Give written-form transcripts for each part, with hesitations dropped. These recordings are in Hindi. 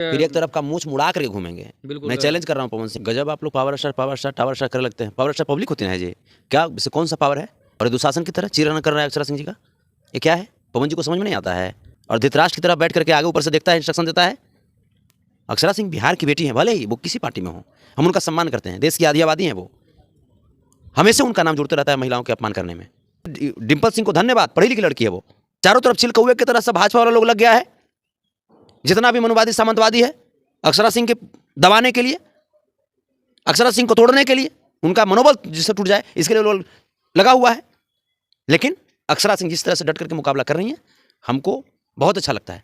फिर एक तरफ का मूछ मुड़ा करके घूमेंगे। मैं चैलेंज कर रहा हूँ पवन सिंह, गजब आप लोग पावर स्टार टावर स्टार करने लगते हैं। पावर स्टार पब्लिक होती है जी, क्या इससे कौन सा पावर है? और ये दुशासन की तरह चीरन कर रहा है अक्षरा सिंह जी का, ये क्या है? पवन जी को समझ में नहीं आता है। और धृतराष्ट्र की तरह बैठ करके आगे ऊपर से देखता है, इंस्ट्रक्शन देता है। अक्षरा सिंह बिहार की बेटी है, भले ही वो किसी पार्टी में हो, हम उनका सम्मान करते हैं, देश की आधी आबादी है वो, हमेशा उनका नाम जुड़ते रहता है महिलाओं के अपमान करने में। डिम्पल सिंह को धन्यवाद, पढ़ी लिखी लड़की है वो। चारों तरफ छिल कौवे की तरह सब भाजपा वाला लोग लग गया है, जितना भी मनुवादी सामंतवादी है, अक्षरा सिंह के दबाने के लिए, अक्षरा सिंह को तोड़ने के लिए, उनका मनोबल जिससे टूट जाए इसके लिए लोग लगा हुआ है। लेकिन अक्षरा सिंह जिस तरह से डट करके मुकाबला कर रही हैं, हमको बहुत अच्छा लगता है।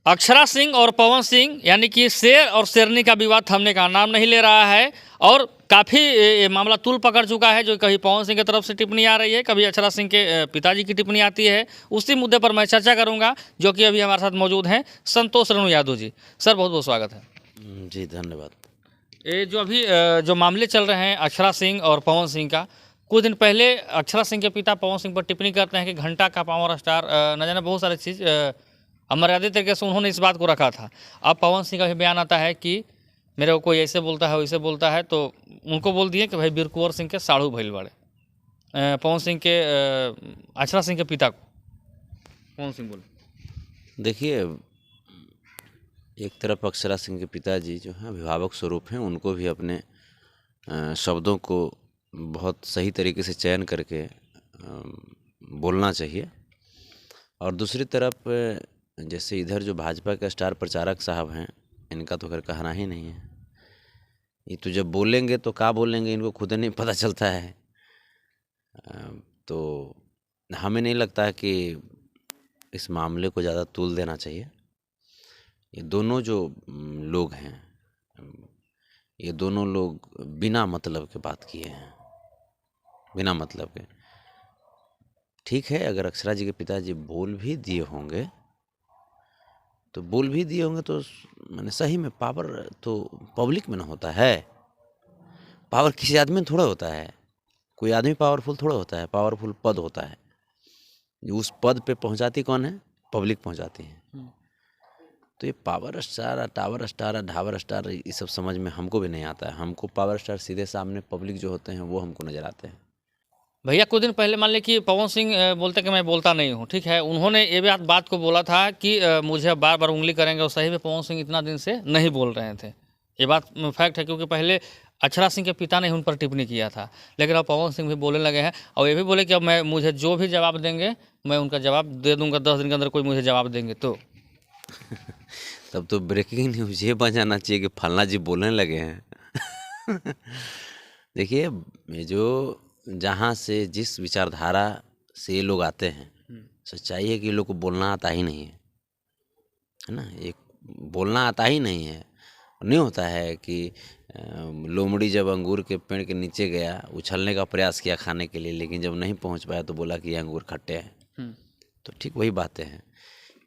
अक्षरा सिंह और पवन सिंह यानी कि शेर और शेरनी का विवाद थमने का नाम नहीं ले रहा है और काफ़ी मामला तूल पकड़ चुका है। जो कभी पवन सिंह की तरफ से टिप्पणी आ रही है, कभी अक्षरा सिंह के पिताजी की टिप्पणी आती है। उसी मुद्दे पर मैं चर्चा करूंगा, जो कि अभी हमारे साथ मौजूद हैं संतोष रेणु यादव जी। सर बहुत बहुत स्वागत है जी, धन्यवाद। ये जो अभी जो मामले चल रहे हैं अक्षरा सिंह और पवन सिंह का, कुछ दिन पहले अक्षरा सिंह के पिता पवन सिंह पर टिप्पणी करते हैं कि घंटा का पावर स्टार न जाने बहुत सारी चीज़ अमर्यादित तरीके से उन्होंने इस बात को रखा था। अब पवन सिंह का भी बयान आता है कि मेरे को कोई ऐसे बोलता है वैसे बोलता है, तो उनको बोल दिए कि भाई वीर कुंवर सिंह के साड़ू भइल बड़े। पवन सिंह के अक्षरा सिंह के पिता को पवन सिंह बोले। देखिए, एक तरफ अक्षरा सिंह के पिताजी जो हैं अभिभावक स्वरूप हैं, उनको भी अपने शब्दों को बहुत सही तरीके से चयन करके बोलना चाहिए। और दूसरी तरफ जैसे इधर जो भाजपा के स्टार प्रचारक साहब हैं, इनका तो खैर कहना ही नहीं है। ये तो जब बोलेंगे तो क्या बोलेंगे इनको खुद नहीं पता चलता है। तो हमें नहीं लगता है कि इस मामले को ज़्यादा तूल देना चाहिए। ये दोनों जो लोग हैं, ये दोनों लोग बिना मतलब के बात किए हैं, बिना मतलब के। ठीक है, अगर अक्षरा जी के पिताजी बोल भी दिए होंगे तो मैंने सही में पावर तो पब्लिक में ना होता है। पावर किसी आदमी में थोड़ा होता है, कोई आदमी पावरफुल थोड़ा होता है, पावरफुल पद होता है। उस पद पे पहुंचाती कौन है? पब्लिक पहुंचाती है। तो ये पावर स्टार, टावर स्टार, ढावर स्टार, ये सब समझ में हमको भी नहीं आता है। हमको पावर स्टार सीधे सामने पब्लिक जो होते हैं वो हमको नज़र आते हैं। भैया कुछ दिन पहले मान लें कि पवन सिंह बोलते कि मैं बोलता नहीं हूँ, ठीक है, उन्होंने ये बात को बोला था कि मुझे बार बार उंगली करेंगे, और सही में पवन सिंह इतना दिन से नहीं बोल रहे थे। ये बात फैक्ट है, क्योंकि पहले अक्षरा सिंह के पिता ने उन पर टिप्पणी किया था, लेकिन अब पवन सिंह भी बोलने लगे हैं। और ये भी बोले कि अब मुझे जो भी जवाब देंगे मैं उनका जवाब दे दूंगा, 10 दिन के अंदर कोई मुझे जवाब देंगे तो। तब तो ब्रेकिंग न्यूज ये बन जाना चाहिए कि फलना जी बोलने लगे हैं। देखिए, ये जो जहाँ से जिस विचारधारा से ये लोग आते हैं, सच्चाई है कि ये लोग को बोलना आता ही नहीं है ना। एक बोलना आता ही नहीं है। नहीं होता है कि लोमड़ी जब अंगूर के पेड़ के नीचे गया, उछलने का प्रयास किया खाने के लिए, लेकिन जब नहीं पहुंच पाया तो बोला कि ये अंगूर खट्टे हैं। तो ठीक वही बातें हैं,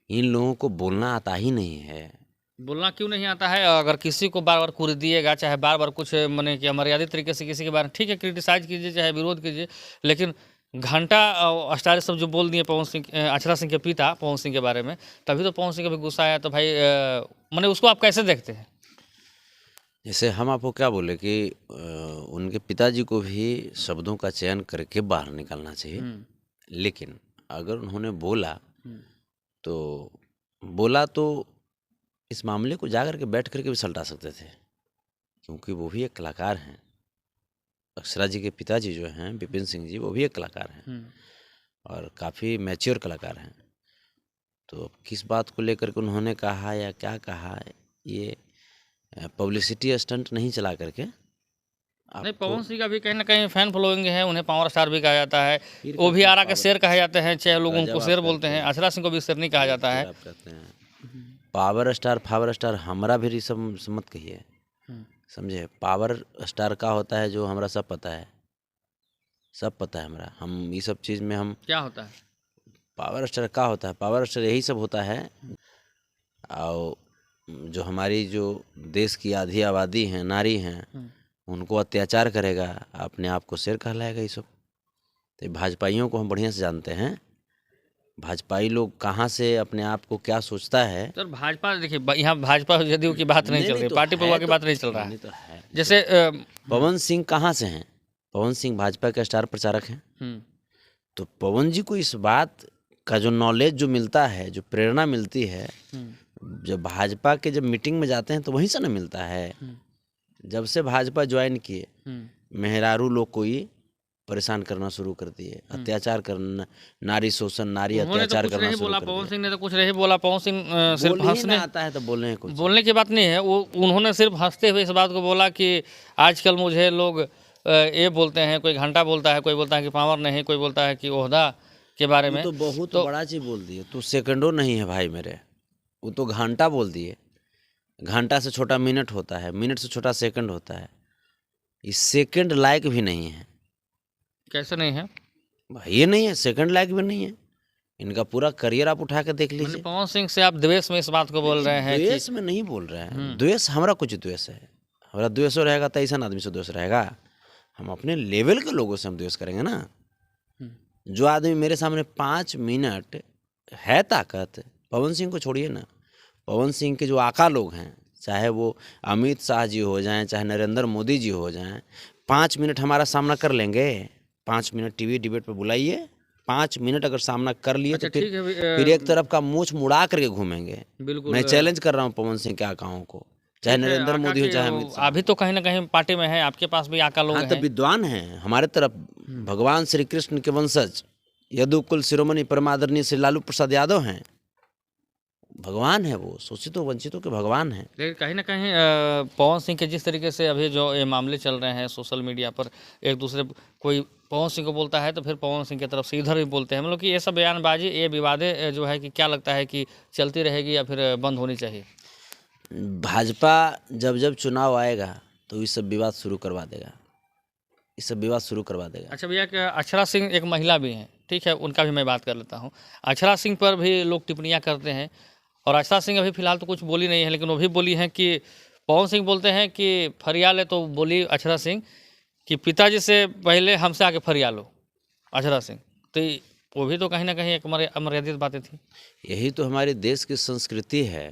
इन लोगों को बोलना आता ही नहीं है। बोलना क्यों नहीं आता है? अगर किसी को बार बार कुर दिएगा, चाहे बार बार कुछ माने कि अमर्यादित तरीके से किसी के बारे में, ठीक है, क्रिटिसाइज कीजिए चाहे विरोध कीजिए, लेकिन घंटा स्टार सब जो बोल दिए पवन सिंह, अक्षरा सिंह के पिता पवन सिंह के बारे में, तभी तो पवन सिंह का भी गुस्सा आया। तो भाई माने उसको आप कैसे देखते हैं? जैसे हम आपको क्या बोले कि उनके पिताजी को भी शब्दों का चयन करके बाहर निकलना चाहिए। लेकिन अगर उन्होंने बोला तो इस मामले को जाकर के बैठ करके भी सलटा सकते थे, क्योंकि वो भी एक कलाकार हैं। अक्षरा जी के पिताजी जो हैं विपिन सिंह जी, वो भी एक कलाकार हैं और काफ़ी मैच्योर कलाकार हैं। तो किस बात को लेकर के उन्होंने कहा या क्या कहा, ये पब्लिसिटी स्टंट नहीं चला करके नहीं, पवन सिंह का भी कहीं ना कहीं फैन फॉलोइंग है, उन्हें पावर स्टार भी कहा जाता है, वो भी आरा के शेर कहे जाते हैं, चाहे लोग उनको शेर बोलते हैं। अक्षरा सिंह को भी शेर नहीं कहा जाता है। पावर स्टार फावर स्टार हमारा भी सब मत कहिए, समझे। पावर स्टार का होता है जो हमरा सब पता है, सब पता है हमरा। हम ये सब चीज़ में हम क्या होता है पावर स्टार का होता है, पावर स्टार यही सब होता है। और जो हमारी जो देश की आधी आबादी है, नारी हैं, उनको अत्याचार करेगा, अपने आप को शेर कहलाएगा। ये सब तो भाजपाइयों को हम बढ़िया से जानते हैं भाजपाई लोग कहाँ से अपने आप को क्या सोचता है। सर भाजपा देखिए, यहाँ भाजपा जदयू की बात नहीं चल रही, तो पार्टी है परिवार की तो- बात नहीं चल रहा है। नहीं तो है। जैसे पवन सिंह कहाँ से हैं? पवन सिंह भाजपा के स्टार प्रचारक हैं। हम्म, तो पवन जी को इस बात का जो नॉलेज जो मिलता है, जो प्रेरणा मिलती है, जब भाजपा के जब मीटिंग में जाते हैं तो वहीं से ना मिलता है। जब से भाजपा ज्वाइन किए, मेहरारू लोग को ही परेशान करना शुरू कर दिए, अत्याचार करना, नारी शोषण, नारी उन्होंने तो अत्याचार कुछ करना नहीं शुरू बोला, कर पवन दिया। सिंह ने तो कुछ नहीं बोला। पवन सिंह सिर्फ बोल ही हंसने, ना आता है तो बोलने हैं कुछ। बोलने की बात नहीं है, वो उन्होंने सिर्फ हंसते हुए इस बात को बोला कि आजकल मुझे लोग ये बोलते हैं, कोई घंटा बोलता है, कोई बोलता है कि पावर नहीं, कोई बोलता है कि ओहदा के बारे में। वो तो बहुत बड़ा चीज बोल दिए। तो सेकंडों नहीं है भाई मेरे, वो तो घंटा बोल दिए। घंटा से छोटा मिनट होता है, मिनट से छोटा सेकंड होता है। इस सेकंड लायक भी नहीं है। कैसे नहीं है? भाई ये नहीं है, सेकंड लायक भी नहीं है। इनका पूरा करियर आप उठा के देख मैंने लीजिए। पवन सिंह से आप द्वेष में इस बात को बोल रहे हैं कि द्वेष में नहीं बोल रहे हैं। द्वेष हमारा कुछ द्वेष है, हमारा द्वेष रहेगा तो ऐसा आदमी से द्वेष रहेगा। हम अपने लेवल के लोगों से हम द्वेष करेंगे ना। जो आदमी मेरे सामने 5 मिनट है ताकत, पवन सिंह को छोड़िए ना, पवन सिंह के जो आका लोग हैं, चाहे वो अमित शाह जी हो जाएं, चाहे नरेंद्र मोदी जी हो जाएं, 5 मिनट हमारा सामना कर लेंगे। 5 मिनट टीवी डिबेट पे बुलाइए, 5 मिनट अगर सामना कर लिए अच्छा तो ठीक है फिर एक तरफ का मूछ मुड़ा करके घूमेंगे। बिल्कुल। मैं चैलेंज कर रहा हूँ पवन सिंह के आकाओं को, चाहे ठीक है, नरेंद्र आका मोदी हो के चाहे अमित शाह। अभी तो कहीं ना कहीं पार्टी में है, आपके पास भी आका लोग हाँ तो हैं। विद्वान हैं हमारे तरफ। भगवान श्री कृष्ण के वंशज यदुकुल शिरोमणि परमादरणीय श्री लालू प्रसाद यादव हैं। भगवान है वो, शोषितों वंचितों के भगवान हैं। लेकिन कहीं ना कहीं पवन सिंह के जिस तरीके से अभी जो ये मामले चल रहे हैं सोशल मीडिया पर, एक दूसरे कोई पवन सिंह को बोलता है तो फिर पवन सिंह की तरफ से इधर भी बोलते हैं, मतलब कि ये सब बयानबाजी, ये विवादें जो है कि क्या लगता है कि चलती रहेगी या फिर बंद होनी चाहिए? भाजपा जब जब चुनाव आएगा तो ये सब विवाद शुरू करवा देगा, ये सब विवाद शुरू करवा देगा। अच्छा भैया, कि अक्षरा सिंह एक महिला भी हैं, ठीक है, उनका भी मैं बात कर लेता हूँ। अक्षरा सिंह पर भी लोग टिप्पणियाँ करते हैं, और अक्षरा सिंह अभी फिलहाल तो कुछ बोली नहीं है, लेकिन वो भी बोली हैं कि पवन सिंह बोलते हैं कि फरियाल है, तो बोली अक्षरा सिंह कि पिताजी से पहले हमसे आके फरियालो अक्षरा सिंह। तो वो भी तो कहीं ना कहीं एक अमर्यादित बातें थी। यही तो हमारे देश की संस्कृति है।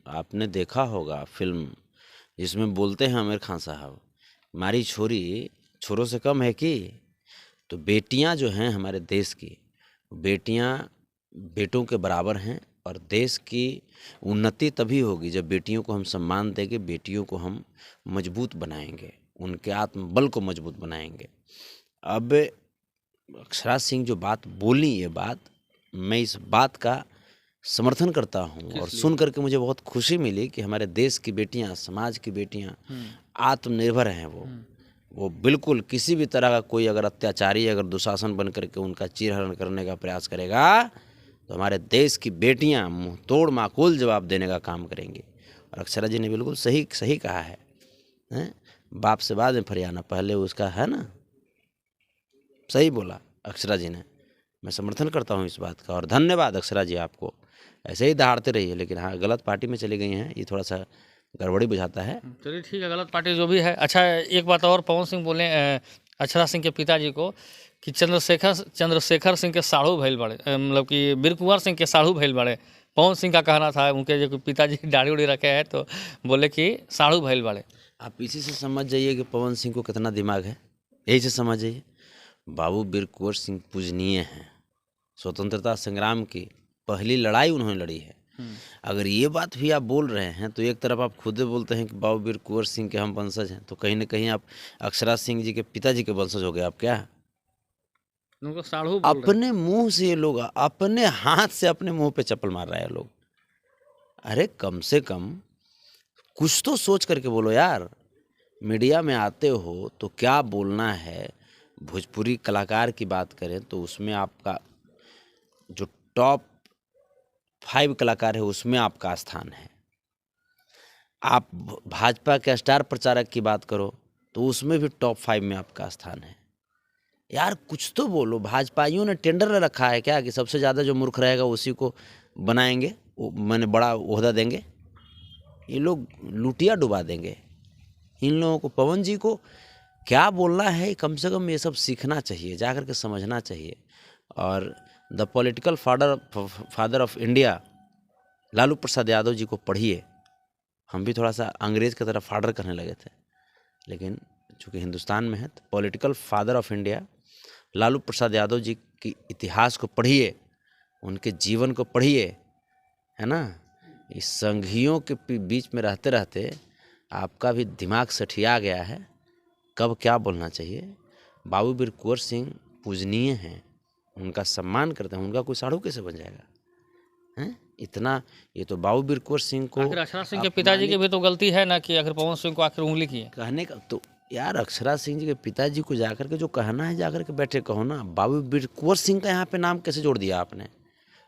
आपने देखा होगा फिल्म जिसमें बोलते हैं आमिर खान साहब, हमारी छोरी छोरों से कम है कि। तो बेटियां जो हैं हमारे देश की, बेटियां बेटों के बराबर हैं, और देश की उन्नति तभी होगी जब बेटियों को हम सम्मान देंगे, बेटियों को हम मजबूत बनाएंगे, उनके आत्मबल को मजबूत बनाएंगे। अब अक्षरा सिंह जो बात बोली, ये बात मैं इस बात का समर्थन करता हूँ, और सुन करके मुझे बहुत खुशी मिली कि हमारे देश की बेटियाँ, समाज की बेटियाँ आत्मनिर्भर हैं। वो बिल्कुल किसी भी तरह का कोई अगर अत्याचारी अगर दुशासन बन करके उनका चीरहरण करने का प्रयास करेगा तो हमारे देश की बेटियां मुंह तोड़ माकूल जवाब देने का काम करेंगी। और अक्षरा जी ने बिल्कुल सही कहा है, हैं? बाप से बाद में फरियाना, पहले उसका है ना। सही बोला अक्षरा जी ने, मैं समर्थन करता हूँ इस बात का। और धन्यवाद अक्षरा जी, आपको ऐसे ही दहाड़ते रहिए। लेकिन हाँ, गलत पार्टी में चली गई हैं, ये थोड़ा सा गड़बड़ी बुझाता है। चलिए ठीक है, गलत पार्टी जो भी है। अच्छा एक बात और, पवन सिंह बोले अक्षरा सिंह के पिताजी को कि चंद्रशेखर सिंह के साढ़ू भैल बड़े, मतलब कि वीर कुंवर सिंह के साढ़ू भैल बड़े। पवन सिंह का कहना था, उनके जो पिताजी दाढ़ी उड़ी रखे हैं तो बोले कि साढ़ू भैल बड़े। आप इसी से समझ जाइए कि पवन सिंह को कितना दिमाग है, यही से समझ जाइए। बाबू वीर कुंवर सिंह पूजनीय हैं, स्वतंत्रता संग्राम की पहली लड़ाई उन्होंने लड़ी है। अगर ये बात भी आप बोल रहे हैं तो एक तरफ आप खुद बोलते हैं कि बाबू वीर कुंवर सिंह के हम वंशज हैं, तो कहीं ना कहीं आप अक्षरा सिंह जी के पिताजी के वंशज हो गए। आप क्या उनको साढ़ू अपने मुंह से, ये लोग अपने हाथ से अपने मुंह पे चप्पल मार रहे हैं लोग। अरे कम से कम कुछ तो सोच करके बोलो यार। मीडिया में आते हो तो क्या बोलना है। भोजपुरी कलाकार की बात करें तो उसमें आपका जो टॉप 5 कलाकार है उसमें आपका स्थान है। आप भाजपा के स्टार प्रचारक की बात करो तो उसमें भी टॉप 5 में आपका स्थान है। यार कुछ तो बोलो। भाजपाइयों ने टेंडर रखा है क्या कि सबसे ज़्यादा जो मूर्ख रहेगा उसी को बनाएंगे, मैंने बड़ा ओहदा देंगे। ये लोग लुटिया डुबा देंगे इन लोगों को। पवन जी को क्या बोलना है, कम से कम ये सब सीखना चाहिए, जा कर के समझना चाहिए। और the political father of India Lalu Prasad Yadav ji को पढ़िए। हम भी थोड़ा सा अंग्रेज़ की तरह फादर करने लगे थे, लेकिन चूँकि हिंदुस्तान में है तो political father of India Lalu Prasad Yadav ji की इतिहास को पढ़िए, उनके जीवन को पढ़िए, है ना। इस संघियों के बीच में रहते रहते आपका भी दिमाग सठिया गया है, कब क्या बोलना चाहिए। बाबू वीर कुंवर सिंह पूजनीय हैं, उनका सम्मान करते हैं, उनका कोई साढ़ू कैसे बन जाएगा हैं। इतना ये तो बाबू वीर कुंवर सिंह को आखिर अक्षरा सिंह के पिताजी की भी तो गलती है ना कि आखिर पवन सिंह को आखिर उंगली की है। कहने का तो यार, अक्षरा सिंह जी के पिताजी को जाकर के जो कहना है जाकर के बैठे कहो ना। बाबू वीर कुंवर सिंह का यहाँ पे नाम कैसे जोड़ दिया आपने?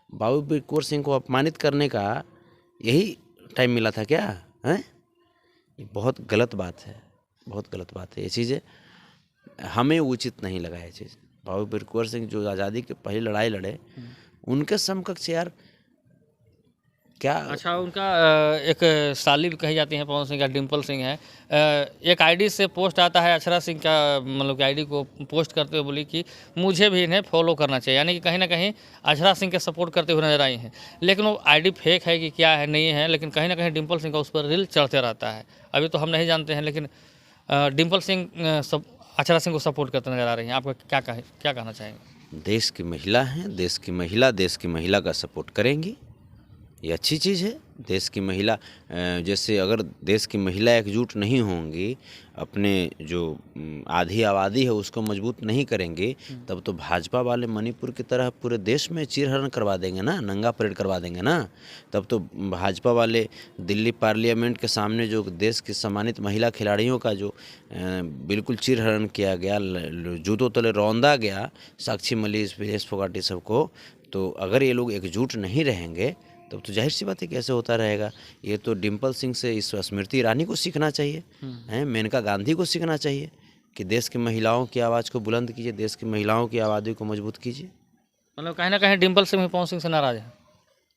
बाबू वीर कुंवर सिंह को अपमानित करने का यही टाइम मिला था क्या? हैं, ये बहुत गलत बात है, बहुत गलत बात है। ये चीज़ें हमें उचित नहीं लगा। ये चीज़ बाबू वीर कुंवर सिंह जो आज़ादी की पहली लड़ाई लड़े, उनके समकक्ष यार क्या। अच्छा, उनका एक साली भी कही जाती है पवन सिंह का, डिम्पल सिंह है। एक आईडी से पोस्ट आता है अक्षरा सिंह का, मतलब कि आईडी को पोस्ट करते हुए बोली कि मुझे भी इन्हें फॉलो करना चाहिए, यानी कि कहीं ना कहीं अक्षरा सिंह के सपोर्ट करते हुए नजर आई हैं। लेकिन वो आईडी फेक है कि क्या है नहीं है, लेकिन कहीं ना कहीं डिम्पल सिंह का उस पर रील चढ़ते रहता है। अभी तो हम नहीं जानते हैं, लेकिन डिम्पल सिंह अक्षरा सिंह को सपोर्ट करते नजर आ रही हैं। आपका क्या कहना चाहेंगे? देश की महिला हैं, देश की महिला का सपोर्ट करेंगी, ये अच्छी चीज़ है। देश की महिला जैसे अगर देश की महिला एकजुट नहीं होंगी, अपने जो आधी आबादी है उसको मजबूत नहीं करेंगी, तब तो भाजपा वाले मणिपुर की तरह पूरे देश में चीरहरण करवा देंगे ना, नंगा परेड करवा देंगे ना। तब तो भाजपा वाले दिल्ली पार्लियामेंट के सामने जो देश की सम्मानित महिला खिलाड़ियों का जो बिल्कुल चीरहरण किया गया, जूतों तले रौंदा गया, साक्षी मलिक, पीएस फोगाटी सबको, तो अगर ये लोग एकजुट नहीं रहेंगे तब तो जाहिर सी बात है कैसे होता रहेगा। ये तो डिम्पल सिंह से इस स्मृति ईरानी को सीखना चाहिए, हैं, मेनका गांधी को सीखना चाहिए कि देश की महिलाओं की आवाज़ को बुलंद कीजिए, देश की महिलाओं की आबादी को मजबूत कीजिए। मतलब कहीं ना कहीं डिम्पल सिंह पवन सिंह से नाराज है।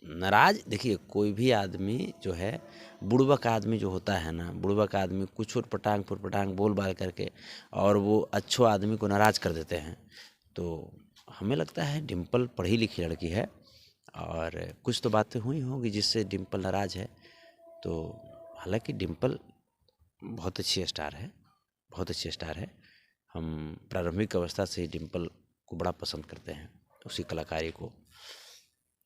नाराज देखिए, कोई भी आदमी जो है, बुड़बक आदमी जो होता है ना, बुड़बक आदमी कुछ फुटपटांग बोल बाल करके और वो अच्छो आदमी को नाराज़ कर देते हैं। तो हमें लगता है डिम्पल पढ़ी लिखी लड़की है और कुछ तो बातें हुई होंगी जिससे डिम्पल नाराज़ है। तो हालांकि डिम्पल बहुत अच्छी स्टार है, बहुत अच्छी स्टार है। हम प्रारंभिक अवस्था से ही डिम्पल को बड़ा पसंद करते हैं, उसी कलाकारी को।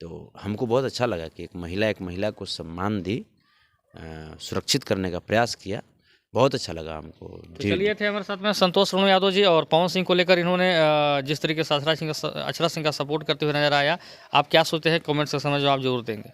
तो हमको बहुत अच्छा लगा कि एक महिला को सम्मान दी, सुरक्षित करने का प्रयास किया, बहुत अच्छा लगा हमको। तो चलिए, थे हमारे साथ में संतोष रोनू यादव जी, और पवन सिंह को लेकर इन्होंने जिस तरीके से अक्षरा सिंह का सपोर्ट करते हुए नजर आया। आप क्या सोचते हैं कमेंट सेक्शन में जवाब जरूर देंगे।